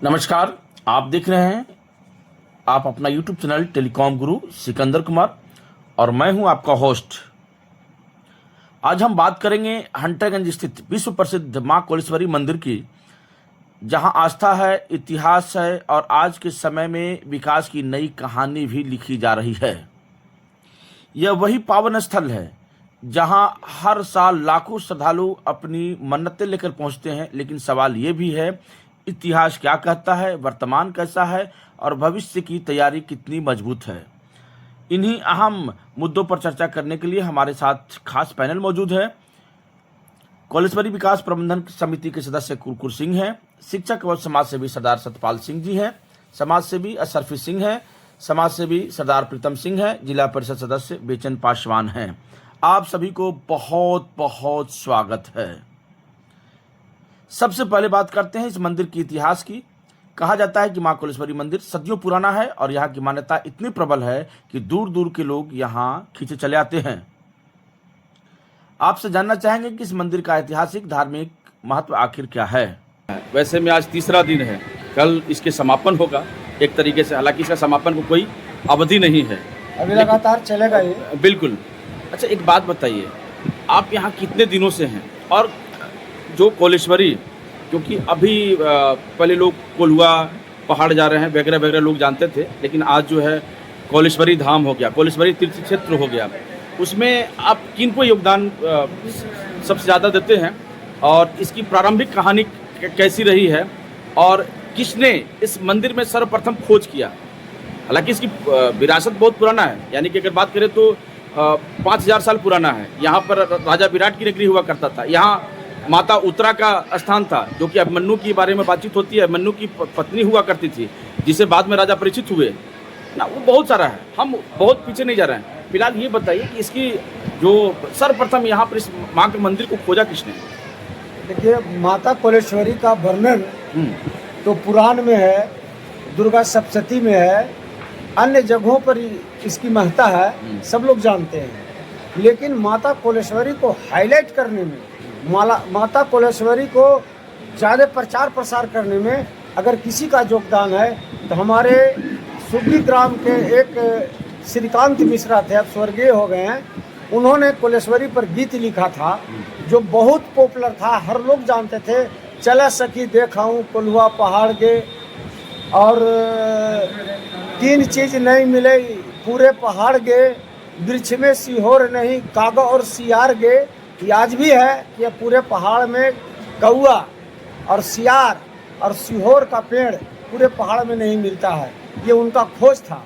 नमस्कार। आप देख रहे हैं आप अपना YouTube चैनल टेलीकॉम गुरु सिकंदर कुमार और मैं हूं आपका होस्ट। आज हम बात करेंगे हंटरगंज स्थित विश्व प्रसिद्ध मां कोलेश्वरी मंदिर की, जहां आस्था है, इतिहास है और आज के समय में विकास की नई कहानी भी लिखी जा रही है। यह वही पावन स्थल है जहां हर साल लाखों श्रद्धालु अपनी मन्नतें लेकर पहुंचते हैं, लेकिन सवाल ये भी है, इतिहास क्या कहता है, वर्तमान कैसा है और भविष्य की तैयारी कितनी मजबूत है। इन्हीं अहम मुद्दों पर चर्चा करने के लिए हमारे साथ खास पैनल मौजूद है। कोलेश्वरी विकास प्रबंधन समिति के सदस्य कुरकुर सिंह हैं, शिक्षक व समाज सेवी सरदार सतपाल सिंह जी हैं, समाज सेवी अशरफी सिंह हैं, समाज सेवी सरदार प्रीतम सिंह हैं, जिला परिषद सदस्य बेचन पासवान हैं। आप सभी को बहुत बहुत स्वागत है। सबसे पहले बात करते हैं इस मंदिर के इतिहास की। कहा जाता है कि मां कोलेश्वरी मंदिर सदियों पुराना है और यहाँ की मान्यता इतनी प्रबल है कि दूर दूर के लोग यहाँ खींचे चले आते हैं। आपसे जानना चाहेंगे कि इस मंदिर का ऐतिहासिक धार्मिक महत्व आखिर क्या है। वैसे में आज तीसरा दिन है, कल इसके समापन होगा एक तरीके से। हालांकि इसका समापन को कोई अवधि नहीं है, अभी लगातार चलेगा ये। बिल्कुल। अच्छा, एक बात बताइए, आप यहाँ कितने दिनों से हैं? और जो कोलेश्वरी, क्योंकि अभी पहले लोग कोल्हुआ पहाड़ जा रहे हैं वगैरह वगैरह लोग जानते थे, लेकिन आज जो है कोलेश्वरी धाम हो गया, कोलेश्वरी तीर्थ क्षेत्र हो गया, उसमें आप किन को योगदान सबसे ज़्यादा देते हैं और इसकी प्रारंभिक कहानी कैसी रही है और किसने इस मंदिर में सर्वप्रथम खोज किया? हालांकि इसकी विरासत बहुत पुराना है, यानी कि अगर बात करें तो 5000 साल पुराना है। यहाँ पर राजा विराट की नगरी हुआ करता था, यहाँ माता उत्तरा का स्थान था, जो कि अभिमन्यु के बारे में बातचीत होती है। अभिमन्यु की पत्नी हुआ करती थी, जिसे बाद में राजा परीक्षित हुए ना। वो बहुत सारा है, हम बहुत पीछे नहीं जा रहे हैं। फिलहाल ये बताइए कि इसकी जो सर्वप्रथम यहाँ पर इस माँ के मंदिर को खोजा किसने? देखिए, माता कोलेश्वरी का वर्णन तो पुराण में है, दुर्गा सप्तशती में है, अन्य जगहों पर इसकी महत्ता है, सब लोग जानते हैं। लेकिन माता कोलेश्वरी को हाईलाइट करने में, माता कोलेश्वरी को ज़्यादा प्रचार प्रसार करने में अगर किसी का योगदान है तो हमारे सुग्गी ग्राम के एक श्रीकांत मिश्रा थे, अब स्वर्गीय हो गए हैं। उन्होंने कोलेश्वरी पर गीत लिखा था जो बहुत पॉपुलर था, हर लोग जानते थे। चला सखी देखाऊं कोल्हुआ पहाड़ गे, और 3 चीज़ नहीं मिले पूरे पहाड़ गे, वृक्ष में सिहोर नहीं कागा और सियार गे। ये आज भी है कि ये पूरे पहाड़ में कौआ और सियार और सिहोर का पेड़ पूरे पहाड़ में नहीं मिलता है। ये उनका खोज था।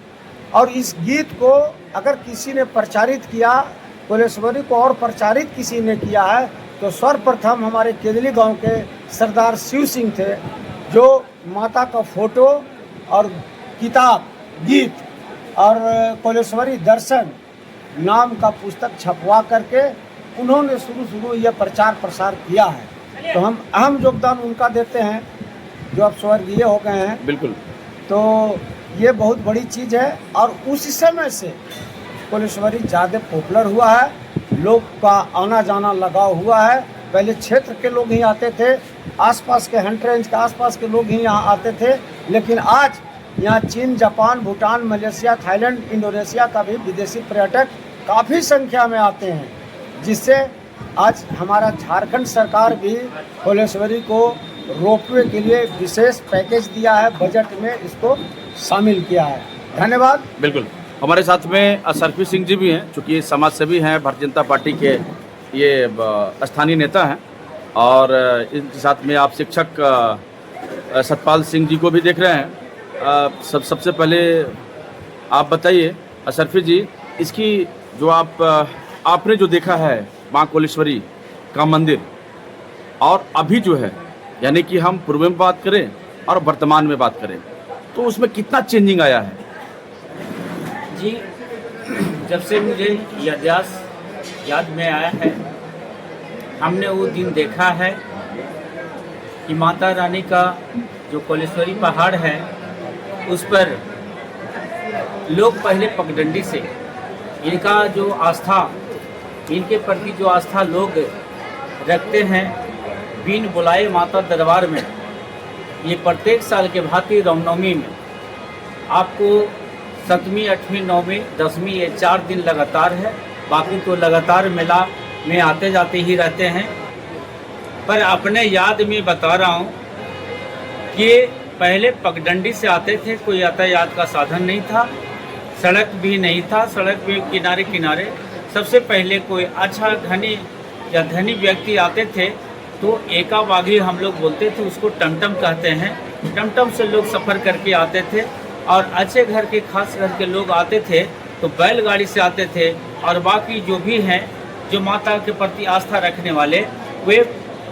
और इस गीत को अगर किसी ने प्रचारित किया, कोलेश्वरी को और प्रचारित किसी ने किया है, तो सर्वप्रथम हमारे केदली गांव के सरदार शिव सिंह थे, जो माता का फोटो और किताब, गीत और कोलेश्वरी दर्शन नाम का पुस्तक छपवा करके उन्होंने शुरू यह प्रचार प्रसार किया है। तो हम अहम योगदान उनका देते हैं, जो अब स्वर्गीय हो गए हैं। बिल्कुल। तो ये बहुत बड़ी चीज़ है और उस समय से कोलेश्वरी ज़्यादा पॉपुलर हुआ है, लोग का आना जाना लगा हुआ है। पहले क्षेत्र के लोग ही आते थे, आसपास के हंटर रेंज के आसपास के लोग ही यहाँ आते थे, लेकिन आज यहाँ चीन, Japan, Bhutan, Malaysia, Thailand, Indonesia का भी विदेशी पर्यटक काफ़ी संख्या में आते हैं, जिससे आज हमारा झारखंड सरकार भी कोलेश्वरी को रोपवे के लिए विशेष पैकेज दिया है, बजट में इसको शामिल किया है। धन्यवाद। बिल्कुल। हमारे साथ में अशरफी सिंह जी भी हैं, चूँकि समाज सेवी हैं, भारतीय जनता पार्टी के ये स्थानीय नेता हैं, और इनके साथ में आप शिक्षक सतपाल सिंह जी को भी देख रहे हैं। सबसे पहले आप बताइए अशरफी जी, इसकी जो आपने जो देखा है माँ कोलेश्वरी का मंदिर, और अभी जो है, यानी कि हम पूर्व में बात करें और वर्तमान में बात करें, तो उसमें कितना चेंजिंग आया है? जी, जब से मुझे यह इतिहास याद में आया है, हमने वो दिन देखा है कि माता रानी का जो कोलेश्वरी पहाड़ है, उस पर लोग पहले पगडंडी से इनका जो आस्था, इनके प्रति जो आस्था लोग रखते हैं, बिन बुलाए माता दरबार में ये प्रत्येक साल के भांति रामनवमी में आपको 7वीं 8वीं 9वीं 10वीं ये 4 दिन लगातार है, बाकी तो लगातार मेला में आते जाते ही रहते हैं। पर अपने याद में बता रहा हूँ कि पहले पगडंडी से आते थे, कोई यातायात का साधन नहीं था, सड़क भी नहीं था, सड़क भी किनारे किनारे। सबसे पहले कोई अच्छा धनी या धनी व्यक्ति आते थे तो एका बागी हम लोग बोलते थे, उसको टमटम कहते हैं। टमटम से लोग सफ़र करके आते थे और अच्छे घर के खास घर के लोग आते थे तो बैलगाड़ी से आते थे। और बाकी जो भी हैं जो माता के प्रति आस्था रखने वाले वे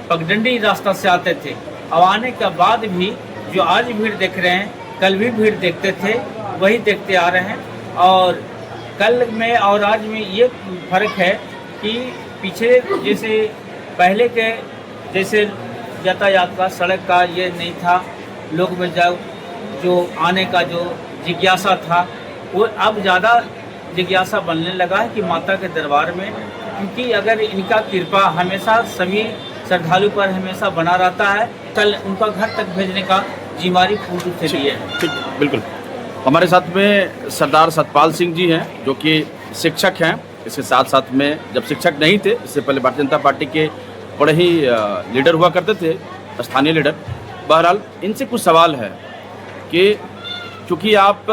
पगडंडी रास्ता से आते थे। अब आने के बाद भी जो आज भीड़ देख रहे हैं, कल भी भीड़ देखते थे, वही देखते आ रहे हैं। और कल में और आज में ये फ़र्क है कि पीछे जैसे पहले के जैसे यातायात का, सड़क का ये नहीं था, लोग में जो आने का जो जिज्ञासा था वो अब ज़्यादा जिज्ञासा बनने लगा है कि माता के दरबार में, क्योंकि अगर इनका कृपा हमेशा सभी श्रद्धालु पर हमेशा बना रहता है। कल उनका घर तक भेजने का जिम्मेदारी पूर्ण रूप से लिए है। ठीक, बिल्कुल। हमारे साथ में सरदार सतपाल सिंह जी हैं जो कि शिक्षक हैं। इसके साथ साथ में जब शिक्षक नहीं थे, इससे पहले भारतीय जनता पार्टी के बड़े ही लीडर हुआ करते थे, स्थानीय लीडर। बहरहाल इनसे कुछ सवाल है कि चूँकि आप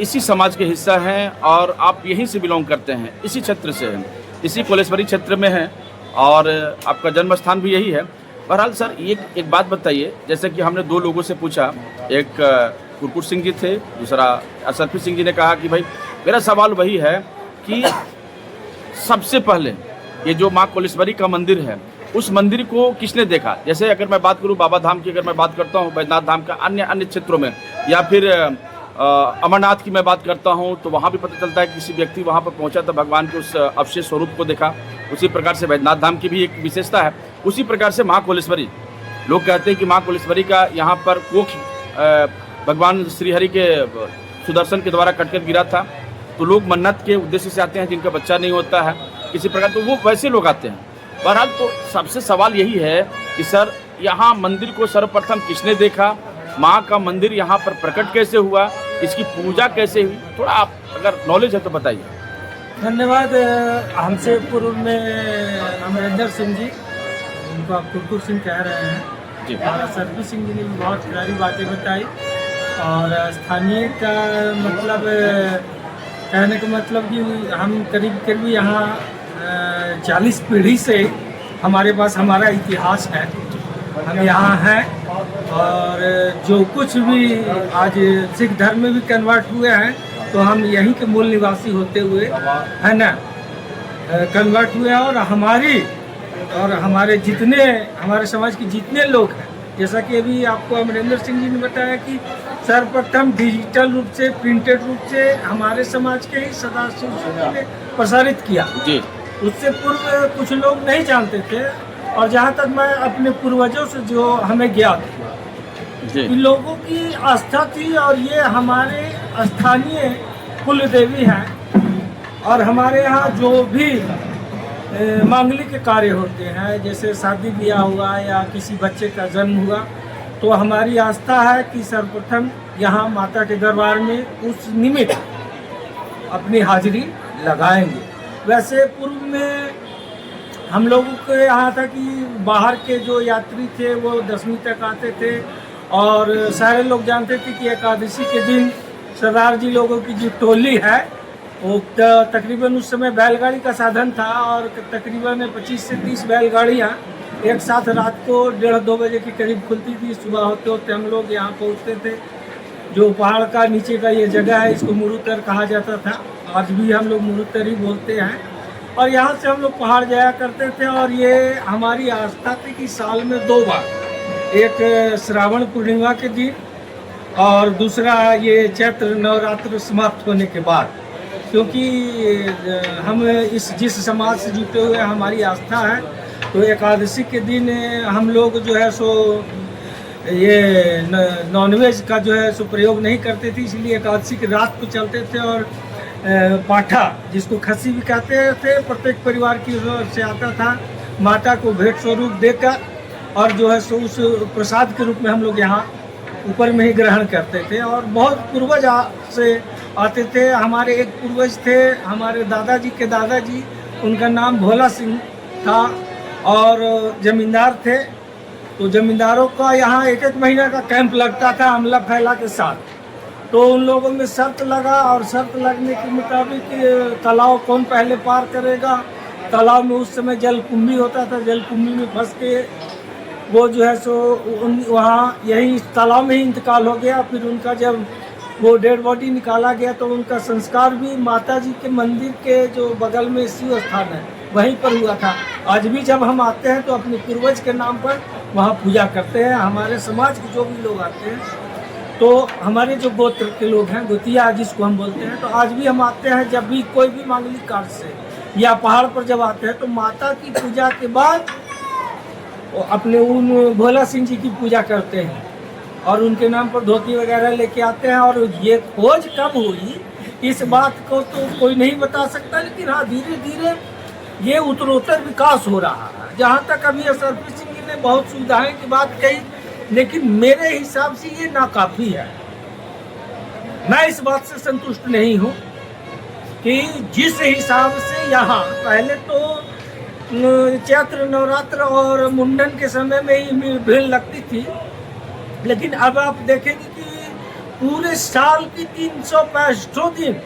इसी समाज के हिस्सा हैं और आप यहीं से बिलोंग करते हैं, इसी क्षेत्र से हैं, इसी कोलेश्वरी क्षेत्र में हैं और आपका जन्म स्थान भी यही है। बहरहाल सर, ये एक बात बताइए, जैसे कि हमने 2 लोगों से पूछा, एक कुरकुर सिंह जी थे, दूसरा असरफी सिंह जी ने कहा कि भाई मेरा सवाल वही है कि सबसे पहले ये जो माँ कोलेश्वरी का मंदिर है, उस मंदिर को किसने देखा? जैसे अगर मैं बात करूँ बाबा धाम की, अगर मैं बात करता हूँ बैद्यनाथ धाम का, अन्य क्षेत्रों में, या फिर अमरनाथ की मैं बात करता हूँ, तो वहाँ भी पता चलता है कि किसी व्यक्ति वहाँ पर पहुँचा तो भगवान के उस अवशेष स्वरूप को देखा। उसी प्रकार से बैद्यनाथ धाम की भी एक विशेषता है। उसी प्रकार से माँ कोलेश्वरी, लोग कहते हैं कि माँ कोलेश्वरी का यहाँ पर कोख भगवान श्रीहरि के सुदर्शन के द्वारा कटकर गिरा था, तो लोग मन्नत के उद्देश्य से आते हैं जिनका बच्चा नहीं होता है किसी प्रकार, तो वो वैसे लोग आते हैं। बहरहाल तो सबसे सवाल यही है कि सर, यहाँ मंदिर को सर्वप्रथम किसने देखा? माँ का मंदिर यहाँ पर प्रकट कैसे हुआ? इसकी पूजा कैसे हुई? थोड़ा आप अगर नॉलेज है तो बताइए। धन्यवाद। हमसे पूर्व में अमरिंदर सिंह जी, उनको आप कुरकुर सिंह कह रहे हैं जी, और सरबी सिंह जी ने भी बहुत प्यारी बातें बताई। और स्थानीय का मतलब कहने का मतलब कि हम करीब यहाँ 40 पीढ़ी से हमारे पास हमारा इतिहास है, हम यहाँ हैं। और जो कुछ भी आज सिख धर्म में भी कन्वर्ट हुए हैं तो हम यहीं के मूल निवासी होते हुए है ना कन्वर्ट हुए हैं। और हमारे जितने हमारे समाज के जितने लोग हैं, जैसा कि अभी आपको अमरिंदर सिंह जी ने बताया कि सर्वप्रथम डिजिटल रूप से, प्रिंटेड रूप से हमारे समाज के ही सदाशिव ने प्रसारित किया जी। उससे पूर्व कुछ लोग नहीं जानते थे। और जहाँ तक मैं अपने पूर्वजों से जो हमें ज्ञात हुआ, इन लोगों की आस्था थी और ये हमारे स्थानीय कुल देवी हैं। और हमारे यहाँ जो भी मांगलिक कार्य होते हैं, जैसे शादी ब्याह हुआ या किसी बच्चे का जन्म हुआ, तो हमारी आस्था है कि सर्वप्रथम यहाँ माता के दरबार में उस निमित्त अपनी हाजिरी लगाएंगे। वैसे पूर्व में हम लोगों के यहाँ था कि बाहर के जो यात्री थे वो 10वीं तक आते थे और सारे लोग जानते थे कि एकादशी के दिन सरदार जी लोगों की जो टोली है वो तकरीबन उस समय बैलगाड़ी का साधन था और तकरीबन 25 से 30 बैलगाड़ियाँ एक साथ रात को 1:30-2 बजे के करीब खुलती थी। सुबह होते होते हम लोग यहाँ पहुँचते थे। जो पहाड़ का नीचे का ये जगह है, इसको मुरुतर कहा जाता था, आज भी हम लोग मुरुतर ही बोलते हैं। और यहाँ से हम लोग पहाड़ जाया करते थे। और ये हमारी आस्था थी कि साल में 2 बार, एक श्रावण पूर्णिमा के दिन और दूसरा ये चैत्र नवरात्र समाप्त होने के बाद, क्योंकि हम जिस समाज से जुटे हुए हमारी आस्था है, तो एकादशी के दिन हम लोग जो है सो ये नॉनवेज का जो है सो प्रयोग नहीं करते थे, इसलिए एकादशी की रात को चलते थे। और पाठा, जिसको खस्सी भी कहते थे, प्रत्येक परिवार की ओर से आता था। माता को भेंट स्वरूप देकर और जो है सो उस प्रसाद के रूप में हम लोग यहाँ ऊपर में ही ग्रहण करते थे। और बहुत पूर्वज से आते थे। हमारे एक पूर्वज थे, हमारे दादाजी के दादाजी, उनका नाम भोला सिंह था और जमींदार थे। तो जमींदारों का यहाँ एक एक महीना का कैंप लगता था अमला फैला के साथ। तो उन लोगों में शर्त लगा और शर्त लगने के मुताबिक तालाब कौन पहले पार करेगा। तालाब में उस समय जल कुंभी होता था, जल कुंभी में फंस के वो जो है सो वहाँ यही तालाब में ही इंतकाल हो गया। फिर उनका जब वो डेड बॉडी निकाला गया तो उनका संस्कार भी माता जी के मंदिर के जो बगल में शिव स्थान है वहीं पर हुआ था। आज भी जब हम आते हैं तो अपने पूर्वज के नाम पर वहाँ पूजा करते हैं। हमारे समाज के जो भी लोग आते हैं, तो हमारे जो गोत्र के लोग हैं, गोतिया जिसको हम बोलते हैं, तो आज भी हम आते हैं। जब भी कोई भी मांगलिक कार्य से या पहाड़ पर जब आते हैं तो माता की पूजा के बाद अपने उन भोला सिंह जी की पूजा करते हैं और उनके नाम पर धोती वगैरह लेके आते हैं। और ये खोज कब हुई इस बात को तो कोई नहीं बता सकता, लेकिन हाँ धीरे धीरे ये उत्तरोत्तर विकास हो रहा है। जहाँ तक अभी सरफी सिंह जी ने बहुत सुविधाएं की बात कही, लेकिन मेरे हिसाब से ये नाकाफी है। मैं इस बात से संतुष्ट नहीं हूँ कि जिस हिसाब से यहाँ पहले तो चैत्र नवरात्र और मुंडन के समय में ही भीड़ लगती थी, लेकिन अब आप देखेंगे कि पूरे साल की 365 दिन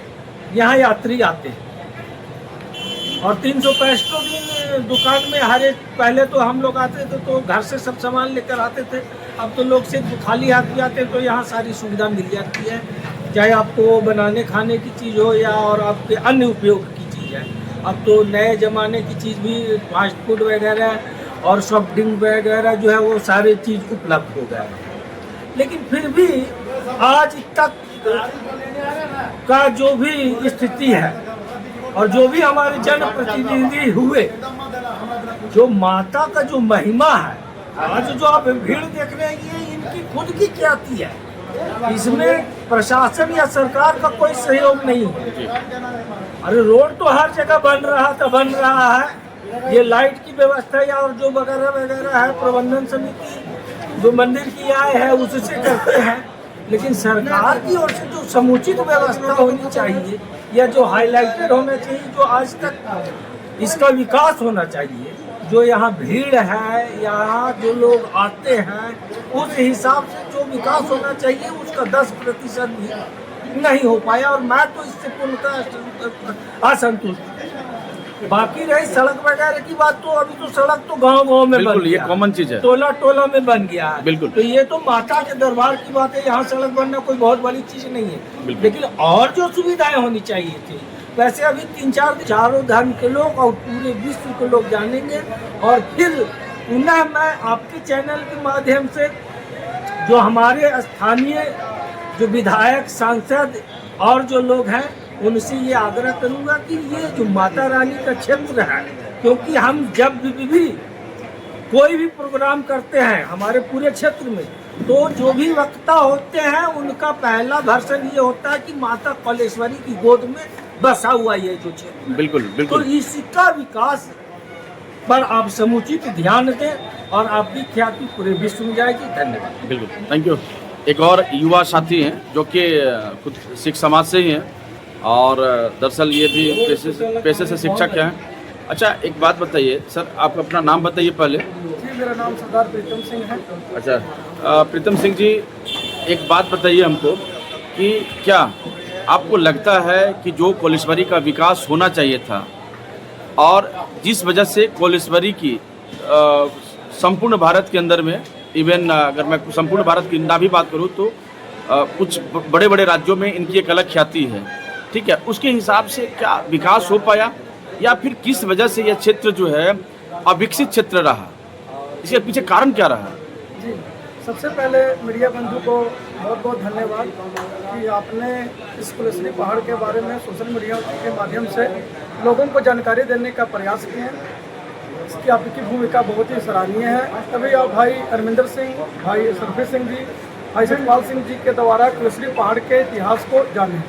यहाँ यात्री आते हैं। और 365 दिन दुकान में हर एक, पहले तो हम लोग आते थे तो घर से सब सामान लेकर आते थे, अब तो लोग सिर्फ खाली हाथ भी आते हैं। तो यहाँ सारी सुविधा मिल जाती है, चाहे आपको बनाने खाने की चीज़ हो या और आपके अन्य उपयोग की चीज़ है। अब तो नए ज़माने की चीज़ भी फास्ट फूड वगैरह और सॉफ्ट ड्रिंक वगैरह जो है वो सारी चीज़ उपलब्ध हो गया है। लेकिन फिर भी आज तक का जो भी स्थिति है और जो भी हमारे जनप्रतिनिधि हुए, जो माता का जो महिमा है, आज जो आप भीड़ देख रहे हैं ये इनकी खुद की ख्याति है। इसमें प्रशासन या सरकार का कोई सहयोग नहीं है। अरे रोड तो हर जगह बन रहा है। ये लाइट की व्यवस्था या और जो वगैरह वगैरह है प्रबंधन समिति जो मंदिर की आय है उससे करते हैं, लेकिन सरकार की ओर से जो समुचित व्यवस्था होनी चाहिए या जो हाईलाइटेड होना चाहिए, जो आज तक इसका विकास होना चाहिए, जो यहाँ भीड़ है, यहाँ जो लोग आते हैं, उस हिसाब से जो विकास होना चाहिए उसका 10% भी नहीं हो पाया। और मैं तो इससे पूर्णतः असंतुष्ट। बाकी रही सड़क वगैरह की बात, तो अभी तो सड़क तो गांव-गांव में बन ये कॉमन चीज है, टोला में बन गया है। बिल्कुल। तो ये तो माता के दरबार की बात है, यहाँ सड़क बनना कोई बहुत बड़ी चीज नहीं है, लेकिन और जो सुविधाएं होनी चाहिए थी। वैसे अभी 3-4 चारों धर्म के लोग और पूरे विश्व के लोग जानेंगे। और फिर पुनः मैं आपके चैनल के माध्यम से जो हमारे स्थानीय जो विधायक, सांसद और जो लोग हैं उनसे ये आग्रह करूंगा कि ये जो माता रानी का क्षेत्र है, क्योंकि हम जब भी कोई भी प्रोग्राम करते हैं हमारे पूरे क्षेत्र में, तो जो भी वक्ता होते हैं उनका पहला वर्षन ये होता है कि माता कौलेश्वरी की गोद में बसा हुआ ये जो क्षेत्र। बिल्कुल बिल्कुल। तो इसका विकास पर आप समुचित ध्यान दें और आपकी ख्याति पूरे विश्व में जाएगी। धन्यवाद। बिल्कुल, थैंक यू। एक और युवा साथी हैं जो कि खुद सिख समाज से ही हैं और दरअसल ये भी पेशे से शिक्षक हैं। अच्छा, एक बात बताइए सर, आप अपना नाम बताइए पहले। जी, मेरा नाम सरदार प्रीतम सिंह है। अच्छा, प्रीतम सिंह जी, एक बात बताइए हमको कि क्या आपको लगता है कि जो कोलेश्वरी का विकास होना चाहिए था और जिस वजह से कोलेश्वरी की संपूर्ण भारत के अंदर में, इवन अगर मैं संपूर्ण भारत की ना भी बात करूं तो कुछ बड़े बड़े राज्यों में इनकी एक अलग ख्याति है, ठीक है, उसके हिसाब से क्या विकास हो पाया या फिर किस वजह से यह क्षेत्र जो है अविकसित क्षेत्र रहा? इसके पीछे कारण क्या रहा? जी, सबसे पहले मीडिया बंधु को बहुत बहुत धन्यवाद कि आपने इस कोलेश्वरी पहाड़ के बारे में सोशल मीडिया के माध्यम से लोगों को जानकारी देने का प्रयास किए हैं। इसकी आपकी भूमिका बहुत ही सराहनीय है। तभी आप भाई अरविंदर सिंह, भाई सरफी सिंह जी, भाई सतपाल सिंह जी के द्वारा कोलेश्वरी पहाड़ के इतिहास को जाने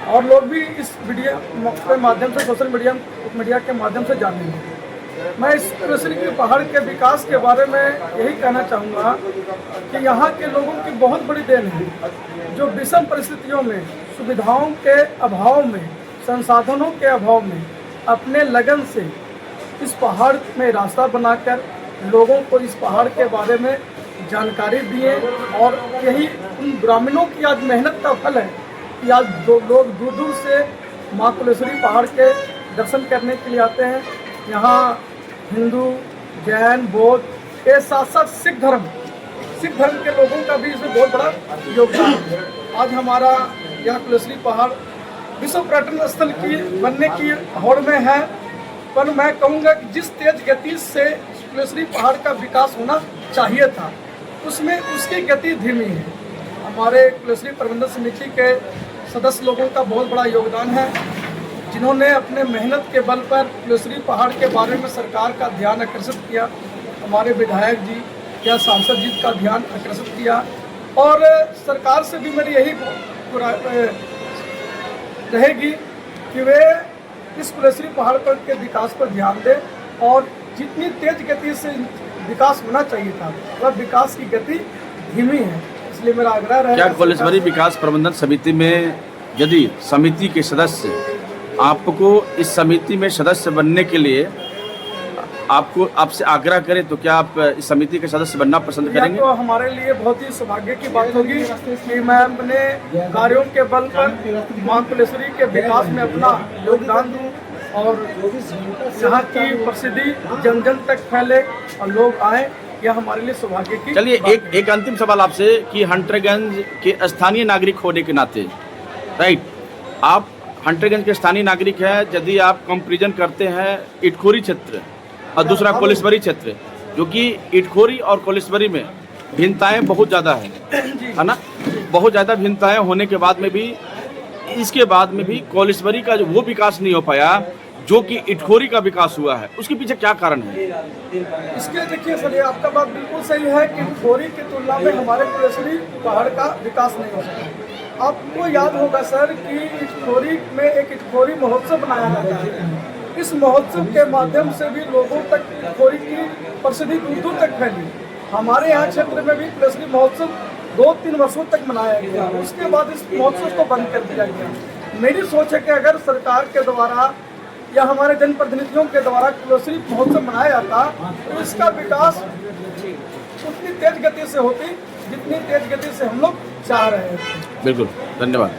और लोग भी इस वीडियो के माध्यम से, सोशल मीडिया के माध्यम से जानेंगे। मैं इस कुलेश्वरी के पहाड़ के विकास के बारे में यही कहना चाहूँगा कि यहाँ के लोगों की बहुत बड़ी देन है, जो विषम परिस्थितियों में, सुविधाओं के अभाव में, संसाधनों के अभाव में अपने लगन से इस पहाड़ में रास्ता बनाकर लोगों को इस पहाड़ के बारे में जानकारी दिए। और यही उन ग्रामीणों की आज मेहनत का फल है कि आज लोग दूर दूर से माँ कुलेश्वरी पहाड़ के दर्शन करने के लिए आते हैं। यहाँ हिंदू, जैन, बौद्ध के साथ साथ सिख धर्म के लोगों का भी इसमें बहुत बड़ा योगदान है। आज हमारा यह कुलेश्वरी पहाड़ विश्व पर्यटन स्थल की बनने की होड़ में है, पर मैं कहूँगा कि जिस तेज गति से कुलेश्वरी पहाड़ का विकास होना चाहिए था, उसमें उसकी गति धीमी है। हमारे कुलेश्वरी प्रबंधन समिति के सदस्य लोगों का बहुत बड़ा योगदान है, जिन्होंने अपने मेहनत के बल पर कुलेश्वरी पहाड़ के बारे में सरकार का ध्यान आकर्षित किया। हमारे विधायक जी या सांसद जी का ध्यान आकर्षित किया। और सरकार से भी मेरी यही रहेगी कि वे इस कुलेश्वरी पहाड़ पर के विकास पर ध्यान दें और जितनी तेज गति से विकास होना चाहिए था वह विकास की गति धीमी है। इसलिए मेरा आग्रह रहेगा, क्या कुलेश्वरी विकास प्रबंधन समिति में यदि समिति के सदस्य आपको इस समिति में सदस्य बनने के लिए आपसे आग्रह करें तो क्या आप इस समिति के सदस्य बनना पसंद करेंगे? तो हमारे लिए बहुत ही सौभाग्य की बात होगी कि मैं अपने कार्यों के बल पर माँ कुलेश्वरी के विकास में अपना योगदान दूं और यहाँ की प्रसिद्धि जन जन तक फैले और लोग आए। यह हमारे लिए सौभाग्य की। चलिए एक अंतिम सवाल आपसे कि हंटरगंज के स्थानीय नागरिक होने के नाते, राइट, आप हंटरगंज के स्थानीय नागरिक हैं, यदि आप कंपैरिजन करते हैं इटखोरी क्षेत्र और दूसरा कोलेश्वरी क्षेत्र, जो कि इटखोरी और कोलेश्वरी में भिन्नताएं बहुत ज़्यादा है ना, बहुत ज़्यादा भिन्नताएं होने के बाद में भी इसके बाद में भी कोलेश्वरी का जो वो विकास नहीं हो पाया जो कि इटखोरी का विकास हुआ है, उसके पीछे क्या कारण है? इसके देखिए सर, आपका बात बिल्कुल सही है कि इटखोरी की तुलना में हमारे कुलेश्वरी पहाड़ का विकास नहीं हो सका। आपको याद होगा सर कि इटखोरी में एक इटखोरी महोत्सव बनाया जाता है। इस महोत्सव के माध्यम से भी लोगों तक इटखोरी की प्रसिद्धि दूर दूर तक फैली। हमारे यहाँ क्षेत्र में भी कुलेश्वरी महोत्सव 2-3 वर्षों तक मनाया गया, उसके बाद इस महोत्सव को बंद कर दिया गया। मेरी सोच है कि अगर सरकार के द्वारा या हमारे जनप्रतिनिधियों के द्वारा कुलेश्वरी महोत्सव मनाया जाता तो इसका विकास उतनी तेज गति से होती जितनी तेज गति से हम लोग चाह रहे हैं। बिल्कुल, धन्यवाद।